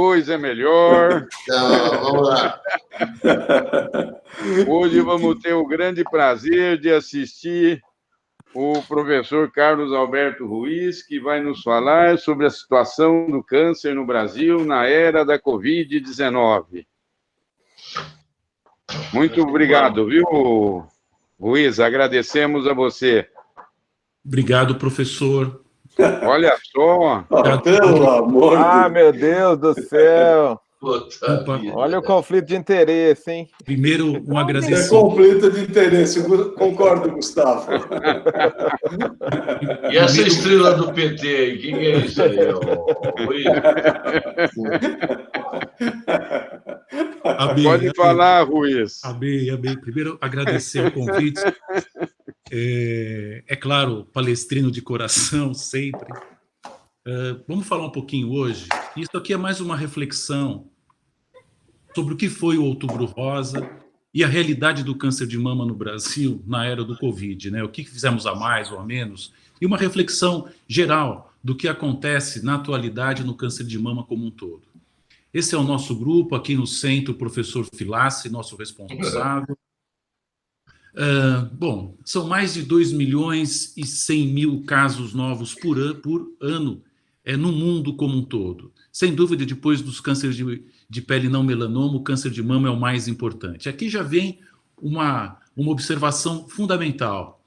Depois é melhor. Então, vamos lá. Hoje vamos ter o grande prazer de assistir o professor Carlos Alberto Ruiz, que vai nos falar sobre a situação do câncer no Brasil na era da Covid-19. Muito obrigado, viu, Ruiz? Agradecemos a você. Obrigado, professor. Olha só. Pelo amor de Deus. Meu Deus do céu. Puta Olha o conflito de interesse, hein? Primeiro, um É agradecimento. conflito de interesse, concordo, Gustavo. E essa estrela do PT aí, quem é isso aí? Ruiz? Pode falar, Ruiz. Amei. Primeiro, agradecer o convite. É claro, palestrino de coração, sempre. Vamos falar um pouquinho hoje. Isso aqui é mais uma reflexão sobre o que foi o Outubro Rosa e a realidade do câncer de mama no Brasil na era do Covid, né? O que fizemos a mais ou a menos, e uma reflexão geral do que acontece na atualidade no câncer de mama como um todo. Esse é o nosso grupo, aqui no centro, o professor Filassi, nosso responsável. Bom, são mais de 2.100.000 casos novos por ano no mundo como um todo. Sem dúvida, depois dos cânceres de pele não melanoma, o câncer de mama é o mais importante. Aqui já vem uma observação fundamental.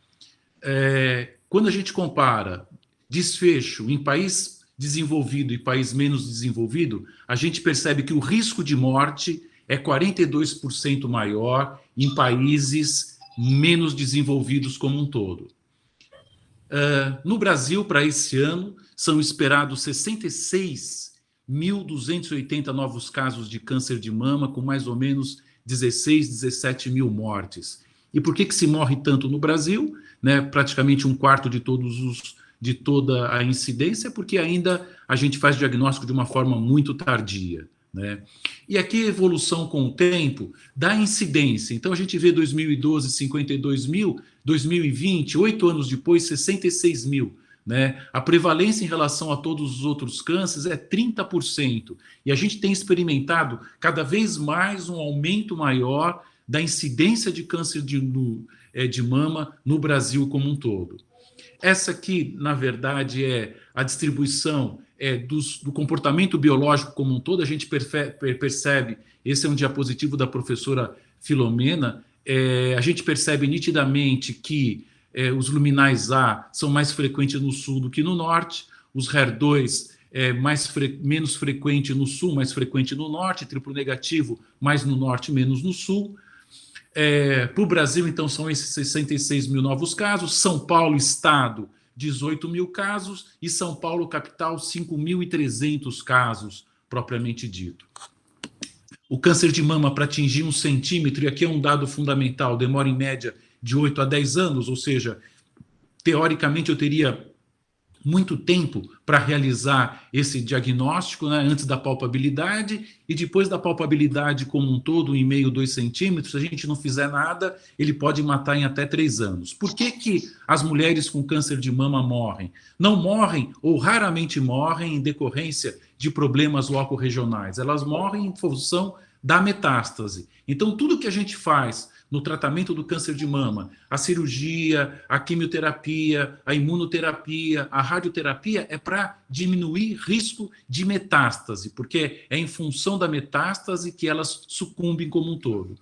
Quando a gente compara desfecho em país desenvolvido e país menos desenvolvido, a gente percebe que o risco de morte é 42% maior em países menos desenvolvidos como um todo. No Brasil, para esse ano, são esperados 66.280 novos casos de câncer de mama, com mais ou menos 17 mil mortes. E por que se morre tanto no Brasil? Né, praticamente um quarto de toda a incidência, porque ainda a gente faz diagnóstico de uma forma muito tardia. Né? E aqui a evolução com o tempo da incidência. Então a gente vê 2012, 52 mil, 2020, 8 anos depois, 66 mil. Né? A prevalência em relação a todos os outros cânceres é 30%. E a gente tem experimentado cada vez mais um aumento maior da incidência de câncer de mama no Brasil como um todo. Essa aqui, na verdade, é a distribuição do comportamento biológico como um todo. A gente percebe, esse é um diapositivo da professora Filomena, a gente percebe nitidamente que os luminais A são mais frequentes no sul do que no norte, os HER2 menos frequente no sul, mais frequente no norte, triplo negativo, mais no norte, menos no sul. Para o Brasil, então, são esses 66 mil novos casos, São Paulo, estado, 18 mil casos, e São Paulo, capital, 5.300 casos, propriamente dito. O câncer de mama, para atingir 1 centímetro, e aqui é um dado fundamental, demora em média de 8 a 10 anos, ou seja, teoricamente eu teria muito tempo para realizar esse diagnóstico, né, antes da palpabilidade, e depois da palpabilidade como um todo, 1,5, 2 centímetros, se a gente não fizer nada, ele pode matar em até 3 anos. Por que as mulheres com câncer de mama morrem? Não morrem, ou raramente morrem, em decorrência de problemas loco-regionais. Elas morrem em função da metástase. Então, tudo que a gente faz no tratamento do câncer de mama, a cirurgia, a quimioterapia, a imunoterapia, a radioterapia, é para diminuir risco de metástase, porque é em função da metástase que elas sucumbem como um todo.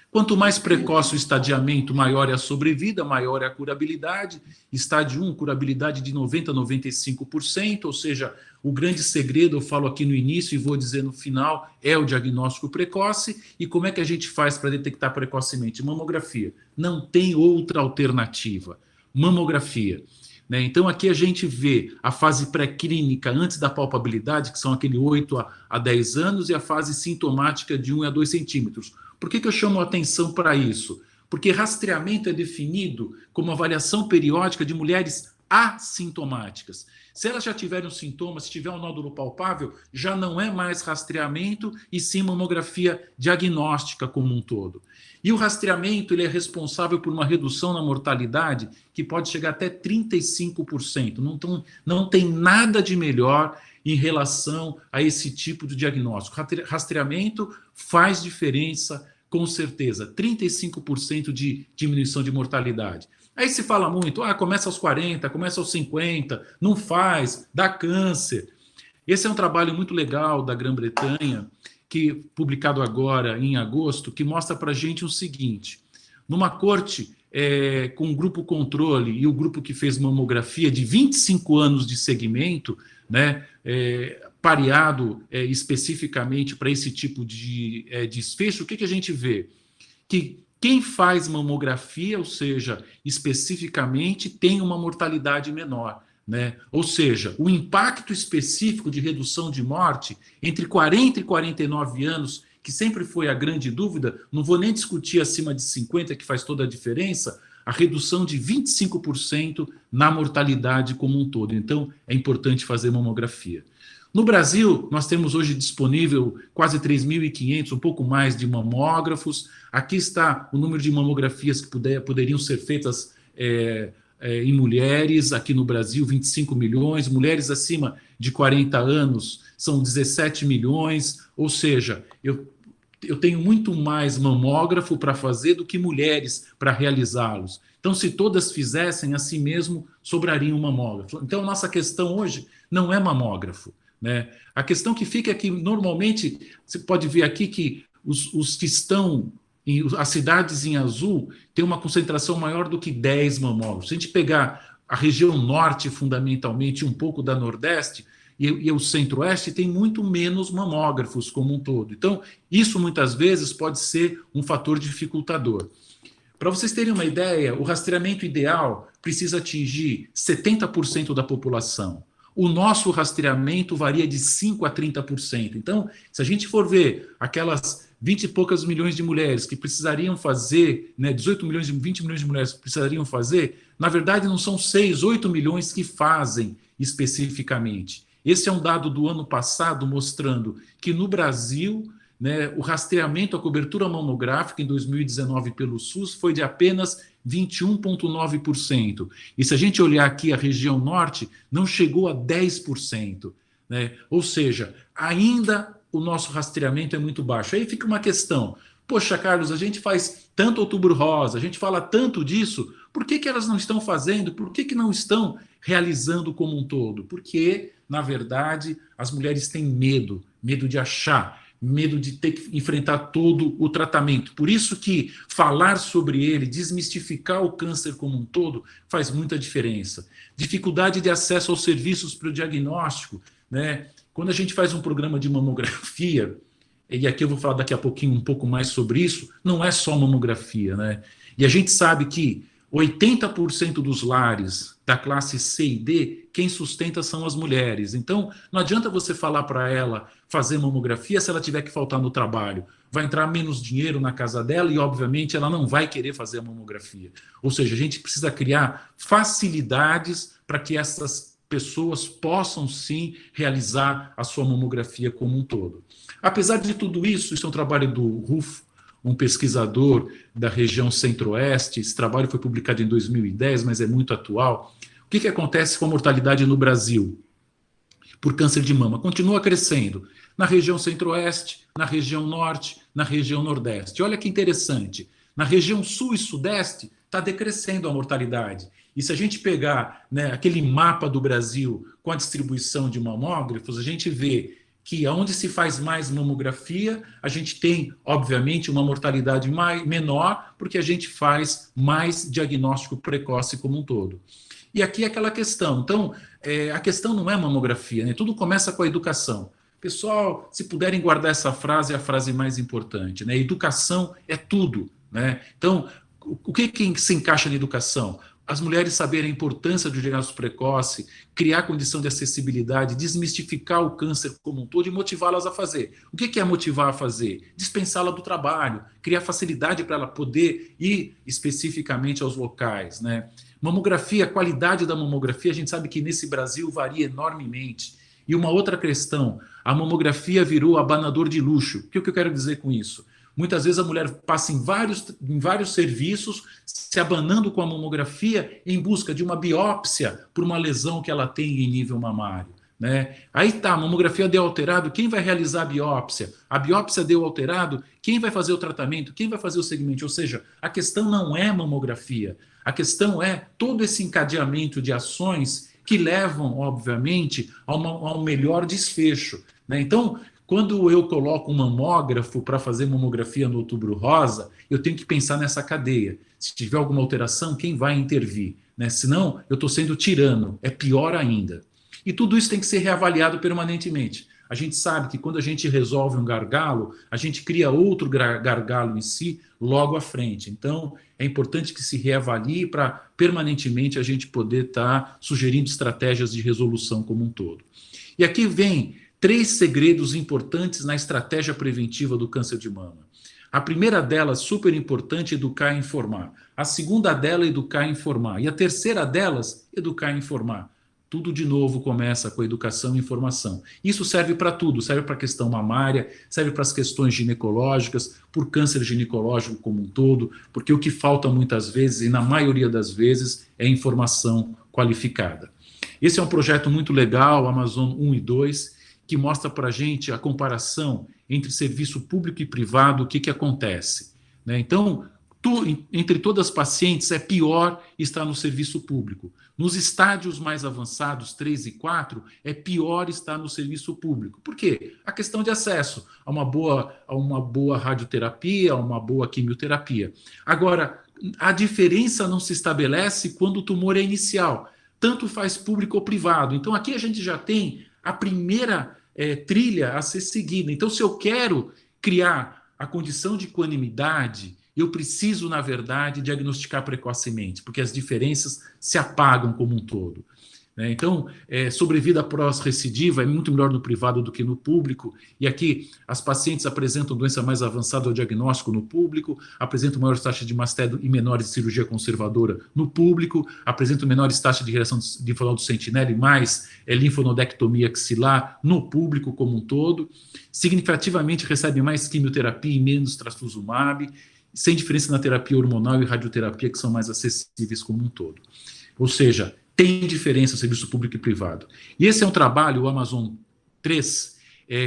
Quanto mais precoce o estadiamento, maior é a sobrevida, maior é a curabilidade. Estádio 1, curabilidade de 90% a 95%, ou seja, o grande segredo, eu falo aqui no início e vou dizer no final, é o diagnóstico precoce. E como é que a gente faz para detectar precocemente? Mamografia. Não tem outra alternativa. Mamografia. Né? Então, aqui a gente vê a fase pré-clínica antes da palpabilidade, que são aquele 8 a 10 anos, e a fase sintomática de 1 a 2 centímetros. Por que eu chamo a atenção para isso? Porque rastreamento é definido como avaliação periódica de mulheres assintomáticas. Se elas já tiverem os sintomas, se tiver um nódulo palpável, já não é mais rastreamento e sim mamografia diagnóstica como um todo. E o rastreamento ele é responsável por uma redução na mortalidade que pode chegar até 35%. Não tem nada de melhor em relação a esse tipo de diagnóstico. Rastreamento faz diferença, com certeza. 35% de diminuição de mortalidade. Aí se fala muito, começa aos 40, começa aos 50, não faz, dá câncer. Esse é um trabalho muito legal da Grã-Bretanha, que publicado agora em agosto, que mostra para a gente o seguinte: numa corte com o grupo controle e o grupo que fez mamografia de 25 anos de segmento, né, pareado especificamente para esse tipo de desfecho, o que a gente vê? Que quem faz mamografia, ou seja, especificamente, tem uma mortalidade menor. Né? Ou seja, o impacto específico de redução de morte entre 40 e 49 anos, que sempre foi a grande dúvida, não vou nem discutir acima de 50, que faz toda a diferença, a redução de 25% na mortalidade como um todo. Então, é importante fazer mamografia. No Brasil, nós temos hoje disponível quase 3.500, um pouco mais de mamógrafos. Aqui está o número de mamografias que poderiam ser feitas em mulheres, aqui no Brasil, 25 milhões, mulheres acima de 40 anos são 17 milhões, ou seja, eu tenho muito mais mamógrafo para fazer do que mulheres para realizá-los. Então, se todas fizessem, assim mesmo, sobraria um mamógrafo. Então, a nossa questão hoje não é mamógrafo, né? A questão que fica é que, normalmente, você pode ver aqui que os que estão as cidades em azul têm uma concentração maior do que 10 mamógrafos. Se a gente pegar a região norte, fundamentalmente, um pouco da nordeste, e o centro-oeste, tem muito menos mamógrafos como um todo. Então, isso muitas vezes pode ser um fator dificultador. Para vocês terem uma ideia, o rastreamento ideal precisa atingir 70% da população. O nosso rastreamento varia de 5% a 30%. Então, se a gente for ver aquelas 20 e poucas milhões de mulheres que precisariam fazer, né, 18 milhões, 20 milhões de mulheres que precisariam fazer, na verdade não são 6, 8 milhões que fazem especificamente. Esse é um dado do ano passado mostrando que no Brasil, né, o rastreamento, a cobertura mamográfica em 2019 pelo SUS foi de apenas 21,9%. E se a gente olhar aqui a região norte, não chegou a 10%. Né? Ou seja, ainda o nosso rastreamento é muito baixo. Aí fica uma questão: poxa, Carlos, a gente faz tanto Outubro Rosa, a gente fala tanto disso, por que elas não estão fazendo? Por que não estão realizando como um todo? Porque, na verdade, as mulheres têm medo de achar, medo de ter que enfrentar todo o tratamento. Por isso que falar sobre ele, desmistificar o câncer como um todo, faz muita diferença. Dificuldade de acesso aos serviços para o diagnóstico, né? Quando a gente faz um programa de mamografia, e aqui eu vou falar daqui a pouquinho um pouco mais sobre isso, não é só mamografia, né? E a gente sabe que 80% dos lares da classe C e D, quem sustenta são as mulheres. Então, não adianta você falar para ela fazer mamografia se ela tiver que faltar no trabalho. Vai entrar menos dinheiro na casa dela e, obviamente, ela não vai querer fazer a mamografia. Ou seja, a gente precisa criar facilidades para que essas pessoas possam, sim, realizar a sua mamografia como um todo. Apesar de tudo isso, isso é um trabalho do Rufo, um pesquisador da região centro-oeste. Esse trabalho foi publicado em 2010, mas é muito atual. O que acontece com a mortalidade no Brasil por câncer de mama? Continua crescendo na região centro-oeste, na região norte, na região nordeste. Olha que interessante, na região sul e sudeste está decrescendo a mortalidade. E se a gente pegar, né, aquele mapa do Brasil com a distribuição de mamógrafos, a gente vê que onde se faz mais mamografia, a gente tem, obviamente, uma mortalidade menor, porque a gente faz mais diagnóstico precoce como um todo. E aqui é aquela questão. Então, a questão não é mamografia, né? Tudo começa com a educação. Pessoal, se puderem guardar essa frase, é a frase mais importante, né? Educação é tudo, né? Então, o que se encaixa na educação? As mulheres saberem a importância do diagnóstico precoce, criar condição de acessibilidade, desmistificar o câncer como um todo e motivá-las a fazer. O que é motivar a fazer? Dispensá-la do trabalho, criar facilidade para ela poder ir especificamente aos locais, né? Mamografia, a qualidade da mamografia, a gente sabe que nesse Brasil varia enormemente. E uma outra questão, a mamografia virou abanador de luxo. O que eu quero dizer com isso? Muitas vezes a mulher passa em vários serviços, se abanando com a mamografia em busca de uma biópsia por uma lesão que ela tem em nível mamário. né? Aí tá, a mamografia deu alterado, quem vai realizar a biópsia? A biópsia deu alterado, quem vai fazer o tratamento? Quem vai fazer o segmento? Ou seja, a questão não é mamografia, a questão é todo esse encadeamento de ações que levam, obviamente, a um melhor desfecho, né? Então, quando eu coloco um mamógrafo para fazer mamografia no Outubro Rosa, eu tenho que pensar nessa cadeia. Se tiver alguma alteração, quem vai intervir, né? Senão, eu estou sendo tirano, é pior ainda. E tudo isso tem que ser reavaliado permanentemente. A gente sabe que quando a gente resolve um gargalo, a gente cria outro gargalo em si logo à frente. Então, é importante que se reavalie para permanentemente a gente poder estar sugerindo estratégias de resolução como um todo. E aqui vem 3 segredos importantes na estratégia preventiva do câncer de mama. A primeira delas, super importante, educar e informar. A segunda dela, educar e informar. E a terceira delas, educar e informar. Tudo de novo começa com a educação e informação. Isso serve para tudo, serve para a questão mamária, serve para as questões ginecológicas, por câncer ginecológico como um todo, porque o que falta muitas vezes, e na maioria das vezes, é informação qualificada. Esse é um projeto muito legal, Amazon 1 e 2, que mostra para a gente a comparação entre serviço público e privado, o que acontece, né? Então, entre todas as pacientes, é pior estar no serviço público. Nos estádios mais avançados, 3 e 4, é pior estar no serviço público. Por quê? A questão de acesso a uma boa radioterapia, a uma boa quimioterapia. Agora, a diferença não se estabelece quando o tumor é inicial. Tanto faz público ou privado. Então, aqui a gente já tem a primeira trilha a ser seguida. Então, se eu quero criar a condição de equanimidade, eu preciso, na verdade, diagnosticar precocemente, porque as diferenças se apagam como um todo, né? Então, sobrevida pós-recidiva é muito melhor no privado do que no público, e aqui as pacientes apresentam doença mais avançada ao diagnóstico no público, apresentam maiores taxas de mastério e menores de cirurgia conservadora no público, apresentam menores taxas de reação de linfonodo sentinela e mais linfonodectomia axilar no público como um todo, significativamente recebem mais quimioterapia e menos trastuzumab, sem diferença na terapia hormonal e radioterapia, que são mais acessíveis como um todo. Ou seja, tem diferença serviço público e privado. E esse é um trabalho, o Amazon 3,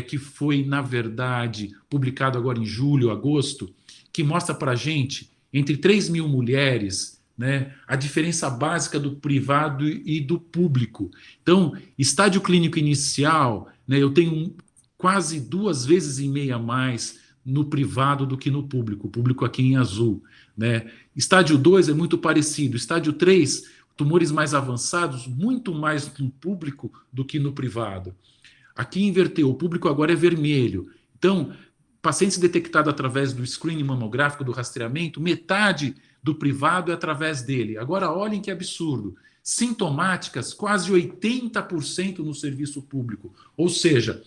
que foi, na verdade, publicado agora em julho, agosto, que mostra para a gente, entre 3 mil mulheres, né, a diferença básica do privado e do público. Então, estágio clínico inicial, né, eu tenho quase 2,5 vezes a mais no privado do que no público, o público aqui em azul, né? Estágio 2 é muito parecido, estágio 3, tumores mais avançados, muito mais no público do que no privado. Aqui inverteu, o público agora é vermelho. Então, pacientes detectados através do screening mamográfico, do rastreamento, metade do privado é através dele. Agora, olhem que absurdo. Sintomáticas, quase 80% no serviço público. Ou seja,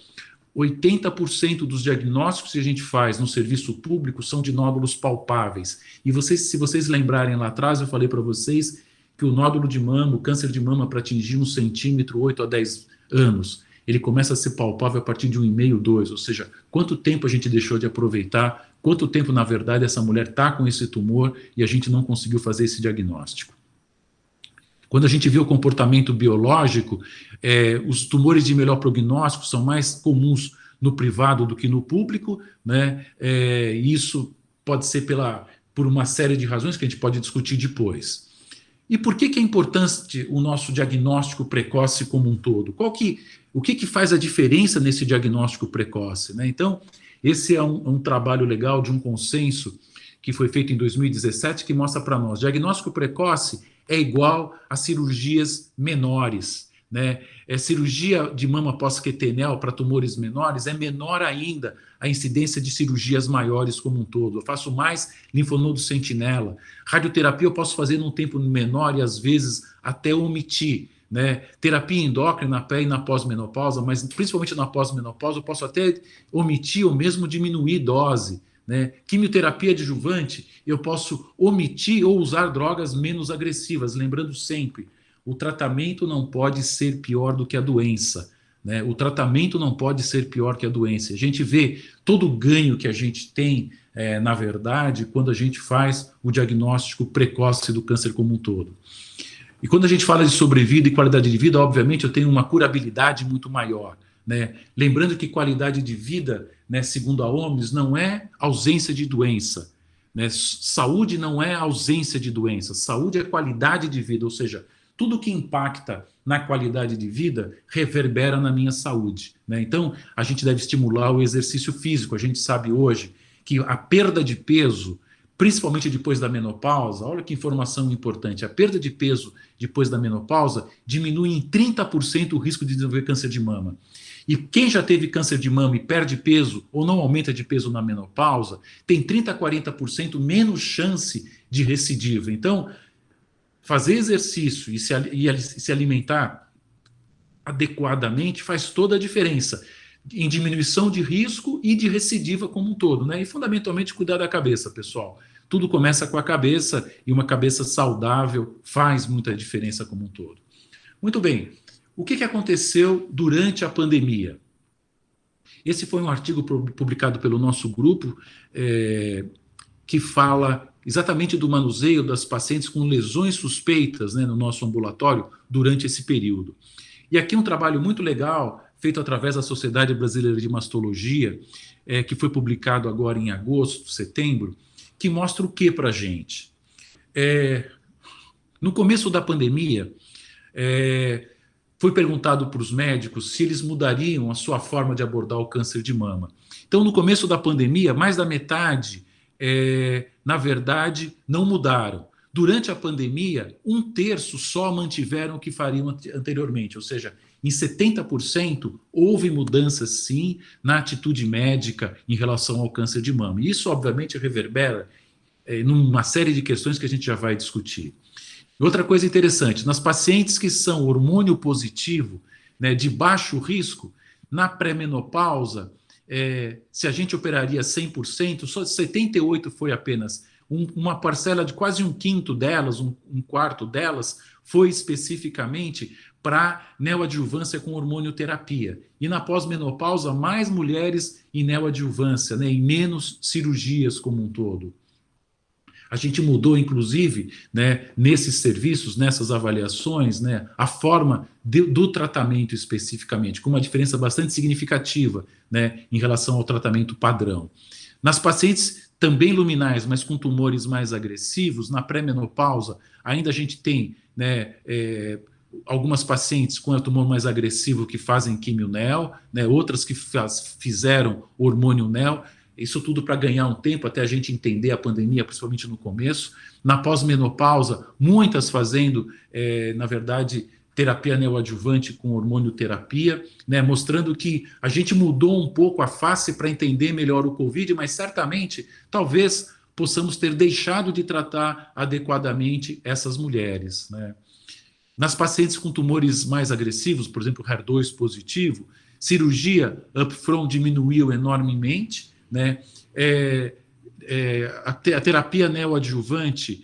80% dos diagnósticos que a gente faz no serviço público são de nódulos palpáveis. E se vocês lembrarem lá atrás, eu falei para vocês que o nódulo de mama, o câncer de mama, para atingir 1 centímetro, 8 a 10 anos, ele começa a ser palpável a partir de 1,5, 2. Ou seja, quanto tempo a gente deixou de aproveitar, quanto tempo, na verdade, essa mulher está com esse tumor e a gente não conseguiu fazer esse diagnóstico. Quando a gente vê o comportamento biológico, os tumores de melhor prognóstico são mais comuns no privado do que no público, né? Isso pode ser por uma série de razões que a gente pode discutir depois. E por que é importante o nosso diagnóstico precoce como um todo? O que faz a diferença nesse diagnóstico precoce, né? Então, esse é um trabalho legal de um consenso que foi feito em 2017 que mostra para nós, diagnóstico precoce é igual a cirurgias menores, né? Cirurgia de mama pós-quetenel para tumores menores é menor ainda a incidência de cirurgias maiores como um todo. Eu faço mais linfonodo sentinela. Radioterapia eu posso fazer num tempo menor e às vezes até omitir, né? Terapia endócrina pré e na pós-menopausa, mas principalmente na pós-menopausa eu posso até omitir ou mesmo diminuir dose, né? Quimioterapia adjuvante, eu posso omitir ou usar drogas menos agressivas, lembrando sempre, o tratamento não pode ser pior do que a doença, né? O tratamento não pode ser pior que a doença. A gente vê todo o ganho que a gente tem, na verdade, quando a gente faz o diagnóstico precoce do câncer como um todo. E quando a gente fala de sobrevida e qualidade de vida, obviamente eu tenho uma curabilidade muito maior, né? Lembrando que qualidade de vida, né, segundo a OMS, não é ausência de doença, né? Saúde não é ausência de doença, saúde é qualidade de vida, ou seja, tudo que impacta na qualidade de vida reverbera na minha saúde, né? Então, a gente deve estimular o exercício físico. A gente sabe hoje que a perda de peso, principalmente depois da menopausa, olha que informação importante, a perda de peso depois da menopausa diminui em 30% o risco de desenvolver câncer de mama. E quem já teve câncer de mama e perde peso ou não aumenta de peso na menopausa, tem 30% a 40% menos chance de recidiva. Então, fazer exercício e se alimentar adequadamente faz toda a diferença em diminuição de risco e de recidiva como um todo, né? E fundamentalmente cuidar da cabeça, pessoal. Tudo começa com a cabeça e uma cabeça saudável faz muita diferença como um todo. Muito bem. O que aconteceu durante a pandemia? Esse foi um artigo publicado pelo nosso grupo que fala exatamente do manuseio das pacientes com lesões suspeitas, né, no nosso ambulatório durante esse período. E aqui um trabalho muito legal, feito através da Sociedade Brasileira de Mastologia, que foi publicado agora em agosto, setembro, que mostra o que para a gente? No começo da pandemia, foi perguntado para os médicos se eles mudariam a sua forma de abordar o câncer de mama. Então, no começo da pandemia, mais da metade, na verdade, não mudaram. Durante a pandemia, 1/3 só mantiveram o que fariam anteriormente, ou seja, em 70% houve mudanças, sim, na atitude médica em relação ao câncer de mama. E isso, obviamente, reverbera numa série de questões que a gente já vai discutir. Outra coisa interessante, nas pacientes que são hormônio positivo, né, de baixo risco, na pré-menopausa, se a gente operaria 100%, só 78% foi apenas. Uma parcela de quase 1/5 delas, um quarto delas, foi especificamente para neoadjuvância com hormonioterapia. E na pós-menopausa, mais mulheres em neoadjuvância, né, e menos cirurgias como um todo. A gente mudou, inclusive, né, nesses serviços, nessas avaliações, né, a forma do tratamento especificamente, com uma diferença bastante significativa, né, em relação ao tratamento padrão. Nas pacientes também luminais, mas com tumores mais agressivos, na pré-menopausa, ainda a gente tem, né, algumas pacientes com o tumor mais agressivo que fazem quimio-neo, né, outras que fizeram hormônio-neo. Isso tudo para ganhar um tempo até a gente entender a pandemia, principalmente no começo. Na pós-menopausa, muitas fazendo, na verdade, terapia neoadjuvante com hormonioterapia, né, mostrando que a gente mudou um pouco a face para entender melhor o Covid, mas certamente, talvez, possamos ter deixado de tratar adequadamente essas mulheres, né. Nas pacientes com tumores mais agressivos, por exemplo, HER2 positivo, cirurgia upfront diminuiu enormemente, né? A terapia neoadjuvante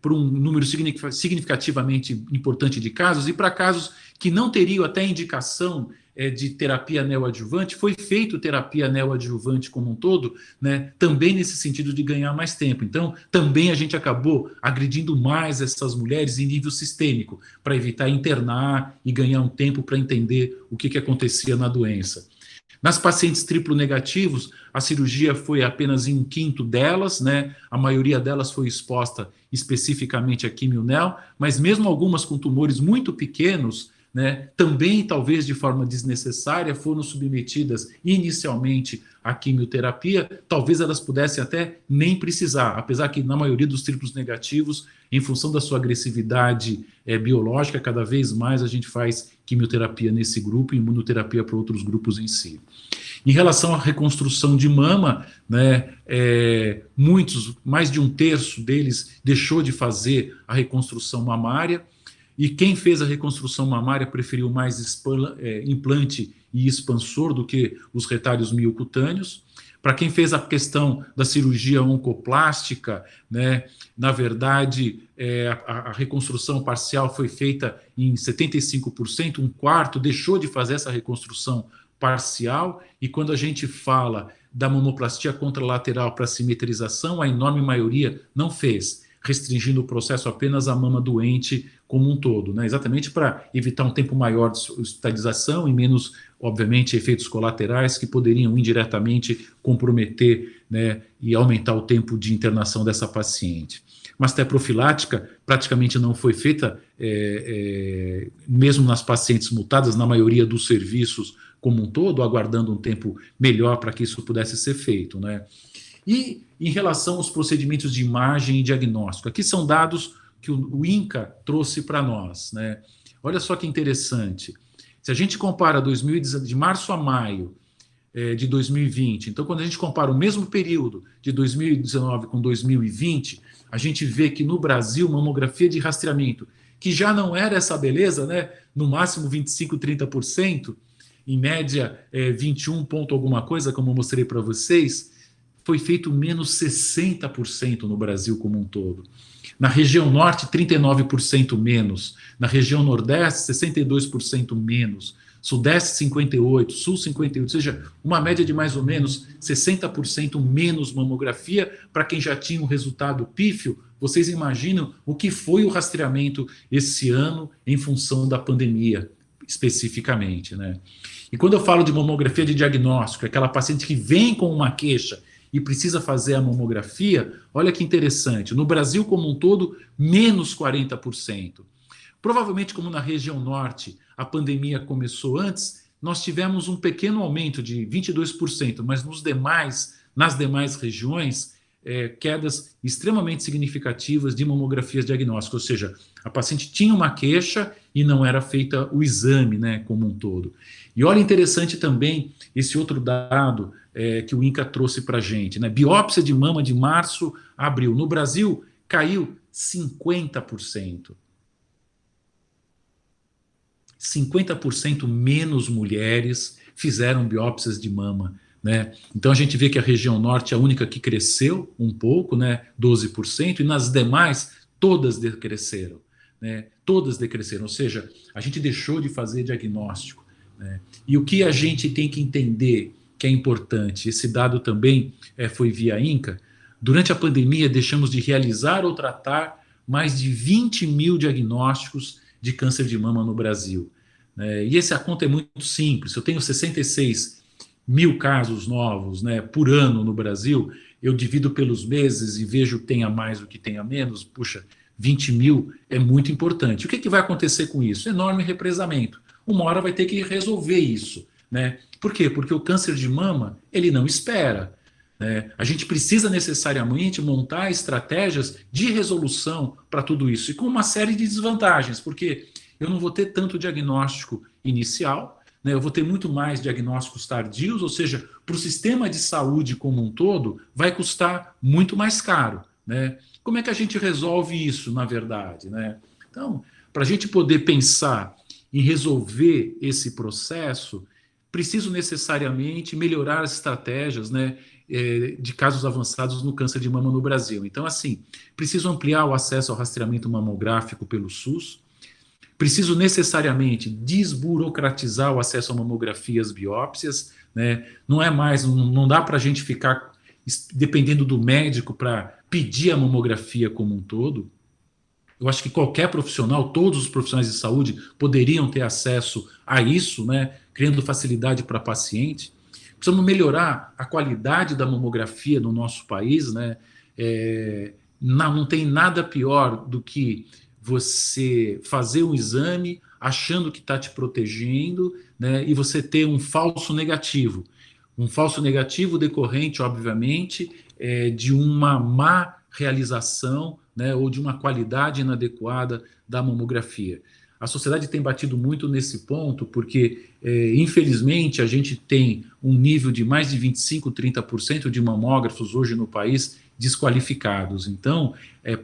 para um número significativamente importante de casos, e para casos que não teriam até indicação de terapia neoadjuvante, foi feito terapia neoadjuvante como um todo, né, também nesse sentido de ganhar mais tempo. Então, também a gente acabou agredindo mais essas mulheres em nível sistêmico, para evitar internar e ganhar um tempo para entender o que acontecia na doença. Nas pacientes triplo negativos, a cirurgia foi apenas em 1/5 delas, né? A maioria delas foi exposta especificamente a quimio-neo, mas mesmo algumas com tumores muito pequenos, né, também talvez de forma desnecessária foram submetidas inicialmente à quimioterapia, talvez elas pudessem até nem precisar, apesar que na maioria dos triplos negativos, em função da sua agressividade biológica, cada vez mais a gente faz quimioterapia nesse grupo e imunoterapia para outros grupos em si. Em relação à reconstrução de mama, né, muitos, mais de 1/3 deles deixou de fazer a reconstrução mamária, e quem fez a reconstrução mamária preferiu mais implante e expansor do que os retalhos miocutâneos. Para quem fez a questão da cirurgia oncoplástica, né, na verdade, a reconstrução parcial foi feita em 75%, 1/4 deixou de fazer essa reconstrução parcial, e quando a gente fala da mamoplastia contralateral para simetrização, a enorme maioria não fez. restringindo o processo apenas à mama doente como um todo, né? Exatamente para evitar um tempo maior de hospitalização e menos, obviamente, efeitos colaterais que poderiam indiretamente comprometer, né, e aumentar o tempo de internação dessa paciente. Mastéia profilática praticamente não foi feita, mesmo nas pacientes multadas, na maioria dos serviços como um todo, aguardando um tempo melhor para que isso pudesse ser feito, né? E em relação aos procedimentos de imagem e diagnóstico, aqui são dados que o INCA trouxe para nós, né? Olha só que interessante. Se a gente compara de março a maio de 2020, então quando a gente compara o mesmo período de 2019 com 2020, a gente vê que no Brasil, mamografia de rastreamento, que já não era essa beleza, né? No máximo 25%, 30%, em média 21 ponto alguma coisa, como eu mostrei para vocês, foi feito menos 60% no Brasil como um todo. Na região norte, 39% menos. Na região nordeste, 62% menos. Sudeste, 58%. Sul, 58%. Ou seja, uma média de mais ou menos 60% menos mamografia para quem já tinha um resultado pífio. Vocês imaginam o que foi o rastreamento esse ano em função da pandemia, especificamente, né? E quando eu falo de mamografia de diagnóstico, aquela paciente que vem com uma queixa e precisa fazer a mamografia, olha que interessante, no Brasil como um todo, menos 40%. Provavelmente, como na região norte a pandemia começou antes, nós tivemos um pequeno aumento de 22%, mas nas demais regiões, quedas extremamente significativas de mamografias diagnósticas, ou seja, a paciente tinha uma queixa e não era feita o exame, né, como um todo. E olha, interessante também esse outro dado que o INCA trouxe para a gente, né? Biópsia de mama de março a abril. No Brasil, caiu 50%. 50% menos mulheres fizeram biópsias de mama, né? Então a gente vê que a região norte é a única que cresceu um pouco, né? 12%, e nas demais todas decresceram, né? Todas decresceram, ou seja, a gente deixou de fazer diagnóstico, né? E o que a gente tem que entender que é importante, esse dado também foi via INCA, durante a pandemia deixamos de realizar ou tratar mais de 20 mil diagnósticos de câncer de mama no Brasil. E essa conta é muito simples, eu tenho 66 mil casos novos, né, por ano no Brasil, eu divido pelos meses e vejo que tenha mais do que tenha menos, puxa, 20 mil é muito importante. O que vai acontecer com isso? Enorme represamento. Uma hora vai ter que resolver isso, né? Por quê? Porque o câncer de mama, ele não espera, né? A gente precisa necessariamente montar estratégias de resolução para tudo isso, e com uma série de desvantagens, porque eu não vou ter tanto diagnóstico inicial, né? Eu vou ter muito mais diagnósticos tardios, ou seja, para o sistema de saúde como um todo, vai custar muito mais caro, né? Como é que a gente resolve isso, na verdade, né? Então, para a gente poder pensar em resolver esse processo, preciso necessariamente melhorar as estratégias, né, de casos avançados no câncer de mama no Brasil. Então, assim, preciso ampliar o acesso ao rastreamento mamográfico pelo SUS, preciso necessariamente desburocratizar o acesso a mamografias, biópsias, né? Não dá para a gente ficar dependendo do médico para pedir a mamografia como um todo. Eu acho que qualquer profissional, todos os profissionais de saúde poderiam ter acesso a isso, né? Criando facilidade para paciente. Precisamos melhorar a qualidade da mamografia no nosso país, né? Não tem nada pior do que você fazer um exame achando que está te protegendo, né? E você ter um falso negativo. Um falso negativo decorrente, obviamente, de uma má realização, né, ou de uma qualidade inadequada da mamografia. A sociedade tem batido muito nesse ponto porque, infelizmente, a gente tem um nível de mais de 25%, 30% de mamógrafos hoje no país desqualificados. Então,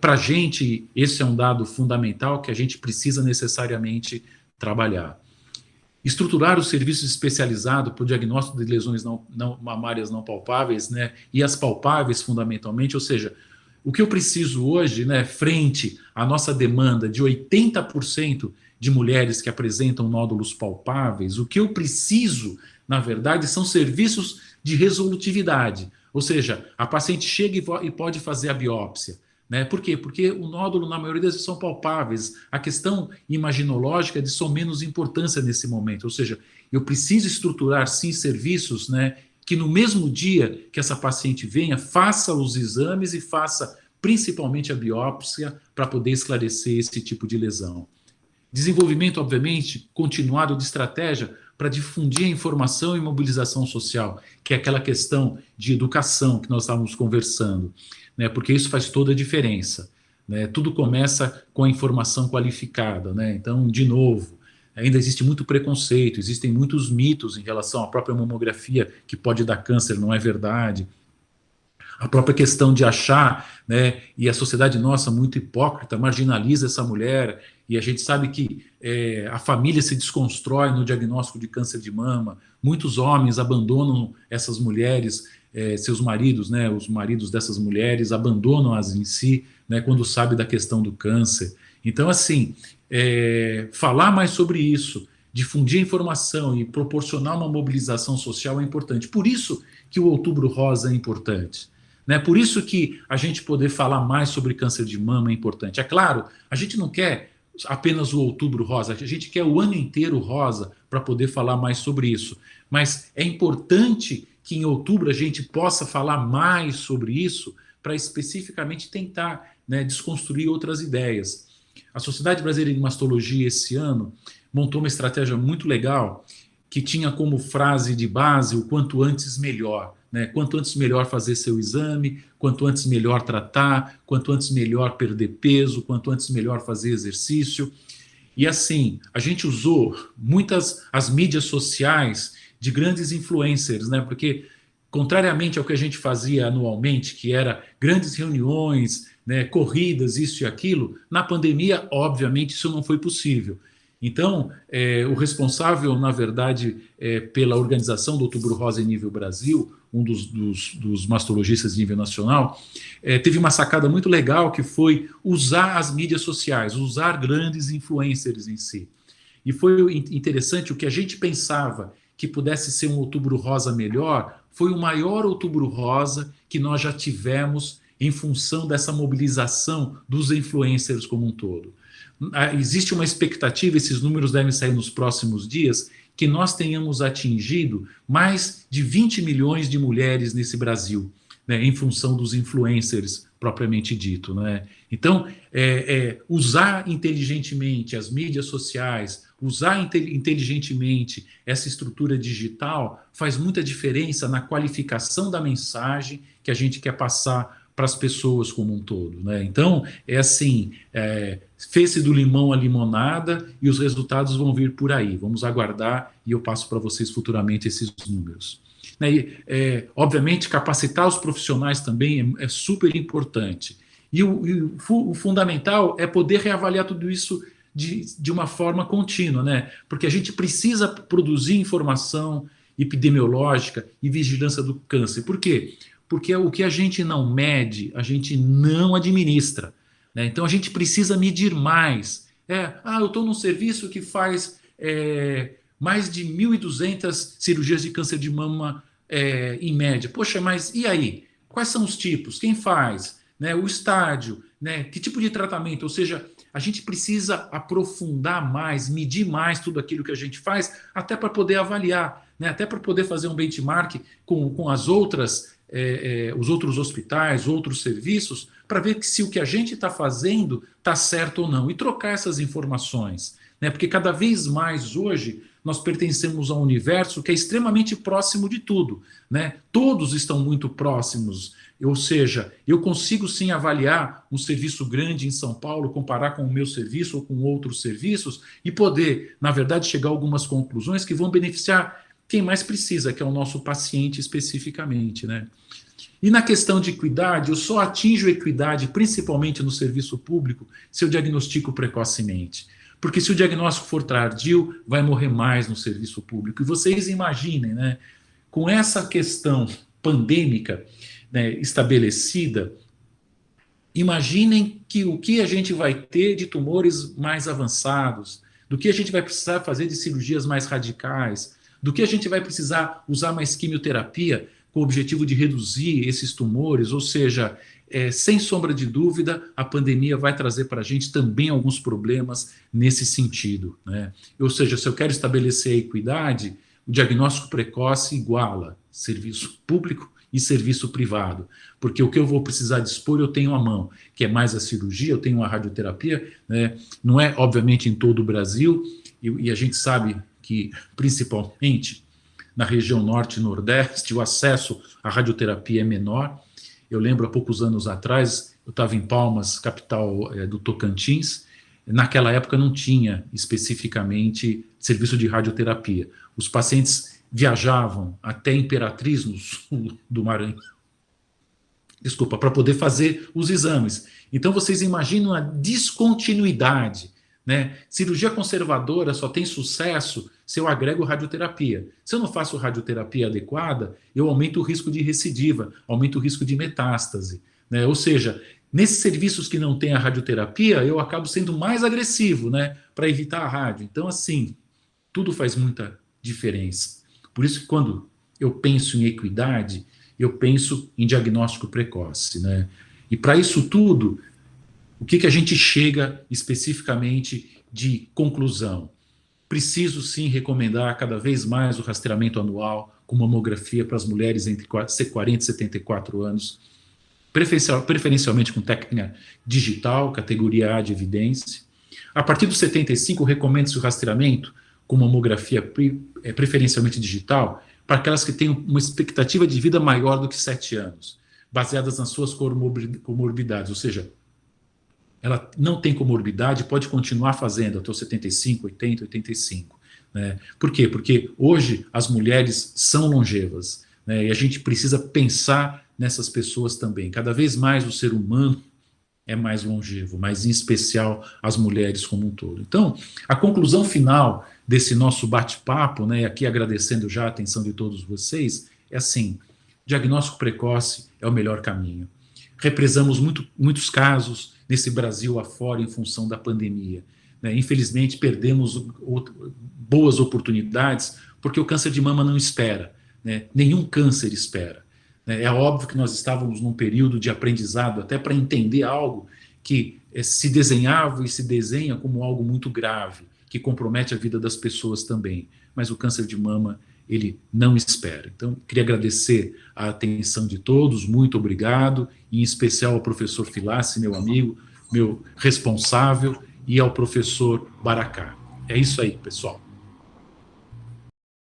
para a gente, esse é um dado fundamental que a gente precisa necessariamente trabalhar. Estruturar os serviços especializados para o diagnóstico de lesões não mamárias não palpáveis, né, e as palpáveis, fundamentalmente, ou seja, o que eu preciso hoje, né, frente à nossa demanda de 80% de mulheres que apresentam nódulos palpáveis, o que eu preciso, na verdade, são serviços de resolutividade. Ou seja, a paciente chega e pode fazer a biópsia, Né? Por quê? Porque o nódulo, na maioria das vezes, são palpáveis. A questão imaginológica é de só menos importância nesse momento. Ou seja, eu preciso estruturar, sim, serviços, né, que no mesmo dia que essa paciente venha, faça os exames e faça principalmente a biópsia para poder esclarecer esse tipo de lesão. Desenvolvimento, obviamente, continuado de estratégia para difundir a informação e mobilização social, que é aquela questão de educação que nós estávamos conversando, né? Porque isso faz toda a diferença, né? Tudo começa com a informação qualificada, né? Então, de novo, ainda existe muito preconceito, existem muitos mitos em relação à própria mamografia, que pode dar câncer, não é verdade. A própria questão de achar, né, e a sociedade nossa, muito hipócrita, marginaliza essa mulher, e a gente sabe que a família se desconstrói no diagnóstico de câncer de mama, muitos homens abandonam essas mulheres, seus maridos, né, os maridos dessas mulheres abandonam-as em si, né, quando sabe da questão do câncer. Então, assim, falar mais sobre isso, difundir a informação e proporcionar uma mobilização social é importante. Por isso que o Outubro Rosa é importante. Né? Por isso que a gente poder falar mais sobre câncer de mama é importante. É claro, a gente não quer apenas o Outubro Rosa, a gente quer o ano inteiro rosa para poder falar mais sobre isso. Mas é importante que em outubro a gente possa falar mais sobre isso para especificamente tentar, né, desconstruir outras ideias. A Sociedade Brasileira de Mastologia esse ano montou uma estratégia muito legal que tinha como frase de base o quanto antes melhor. Né? Quanto antes melhor fazer seu exame, quanto antes melhor tratar, quanto antes melhor perder peso, quanto antes melhor fazer exercício. E assim, a gente usou muitas as mídias sociais de grandes influencers, né? Porque contrariamente ao que a gente fazia anualmente, que era grandes reuniões, né, corridas, isso e aquilo, na pandemia, obviamente, isso não foi possível. Então, o responsável, na verdade, pela organização do Outubro Rosa em nível Brasil, um dos mastologistas de nível nacional, teve uma sacada muito legal que foi usar as mídias sociais, usar grandes influencers em si. E foi interessante, o que a gente pensava que pudesse ser um Outubro Rosa melhor, foi o maior Outubro Rosa que nós já tivemos em função dessa mobilização dos influencers como um todo. Existe uma expectativa, esses números devem sair nos próximos dias, que nós tenhamos atingido mais de 20 milhões de mulheres nesse Brasil, né, em função dos influencers propriamente dito. Né? Então, usar inteligentemente as mídias sociais, usar inteligentemente essa estrutura digital faz muita diferença na qualificação da mensagem que a gente quer passar para as pessoas como um todo. Né? Então, assim, fez-se do limão a limonada e os resultados vão vir por aí. Vamos aguardar e eu passo para vocês futuramente esses números. Né? Obviamente, capacitar os profissionais também é super importante. E o fundamental é poder reavaliar tudo isso de uma forma contínua, né? Porque a gente precisa produzir informação epidemiológica e vigilância do câncer. Por quê? Porque o que a gente não mede, a gente não administra. Né? Então, a gente precisa medir mais. Eu estou num serviço que faz mais de 1.200 cirurgias de câncer de mama em média. Poxa, mas e aí? Quais são os tipos? Quem faz? Né? O estádio? Né? Que tipo de tratamento? Ou seja, a gente precisa aprofundar mais, medir mais tudo aquilo que a gente faz, até para poder avaliar, né? Até para poder fazer um benchmark com as outras os outros hospitais, outros serviços, para ver se o que a gente está fazendo está certo ou não, e trocar essas informações. Né? Porque cada vez mais hoje nós pertencemos a um universo que é extremamente próximo de tudo. Né? Todos estão muito próximos, ou seja, eu consigo sim avaliar um serviço grande em São Paulo, comparar com o meu serviço ou com outros serviços, e poder, na verdade, chegar a algumas conclusões que vão beneficiar quem mais precisa, que é o nosso paciente especificamente, né? E na questão de equidade, eu só atinjo equidade, principalmente no serviço público, se eu diagnostico precocemente. Porque se o diagnóstico for tardio, vai morrer mais no serviço público. E vocês imaginem, né, com essa questão pandêmica, né, estabelecida, imaginem que o que a gente vai ter de tumores mais avançados, do que a gente vai precisar fazer de cirurgias mais radicais, do que a gente vai precisar usar mais quimioterapia com o objetivo de reduzir esses tumores, ou seja, sem sombra de dúvida, a pandemia vai trazer para a gente também alguns problemas nesse sentido, né? Ou seja, se eu quero estabelecer a equidade, o diagnóstico precoce iguala serviço público e serviço privado, porque o que eu vou precisar dispor eu tenho à mão, que é mais a cirurgia, eu tenho a radioterapia, né? Não é, obviamente, em todo o Brasil, e a gente sabe que, principalmente na região norte e nordeste, o acesso à radioterapia é menor. Eu lembro, há poucos anos atrás, eu estava em Palmas, capital do Tocantins. Naquela época não tinha especificamente serviço de radioterapia. Os pacientes viajavam até Imperatriz, no sul do Maranhão, para poder fazer os exames. Então vocês imaginam a descontinuidade, né? Cirurgia conservadora só tem sucesso se eu agrego radioterapia. Se eu não faço radioterapia adequada, eu aumento o risco de recidiva, aumento o risco de metástase, né? Ou seja, nesses serviços que não tem a radioterapia, eu acabo sendo mais agressivo, né, para evitar a rádio. Então, assim, tudo faz muita diferença. Por isso que quando eu penso em equidade, eu penso em diagnóstico precoce, né? E para isso tudo, o que a gente chega especificamente de conclusão? Preciso sim recomendar cada vez mais o rastreamento anual com mamografia para as mulheres entre 40 e 74 anos, preferencialmente com técnica digital, categoria A de evidência. A partir dos 75, recomenda-se o rastreamento com mamografia preferencialmente digital para aquelas que têm uma expectativa de vida maior do que 7 anos, baseadas nas suas comorbidades, ou seja, ela não tem comorbidade, pode continuar fazendo até os 75, 80, 85. Né? Por quê? Porque hoje as mulheres são longevas, né? E a gente precisa pensar nessas pessoas também. Cada vez mais o ser humano é mais longevo, mas em especial as mulheres como um todo. Então, a conclusão final desse nosso bate-papo, né, aqui agradecendo já a atenção de todos vocês, é assim: diagnóstico precoce é o melhor caminho. Represamos muitos casos nesse Brasil afora em função da pandemia, né? Infelizmente, perdemos boas oportunidades porque o câncer de mama não espera, né? Nenhum câncer espera. É óbvio que nós estávamos num período de aprendizado até para entender algo que se desenhava e se desenha como algo muito grave, que compromete a vida das pessoas também. Mas o câncer de mama, ele não espera. Então, queria agradecer a atenção de todos, muito obrigado, em especial ao professor Filassi, meu amigo, meu responsável, e ao professor Baracá. É isso aí, pessoal.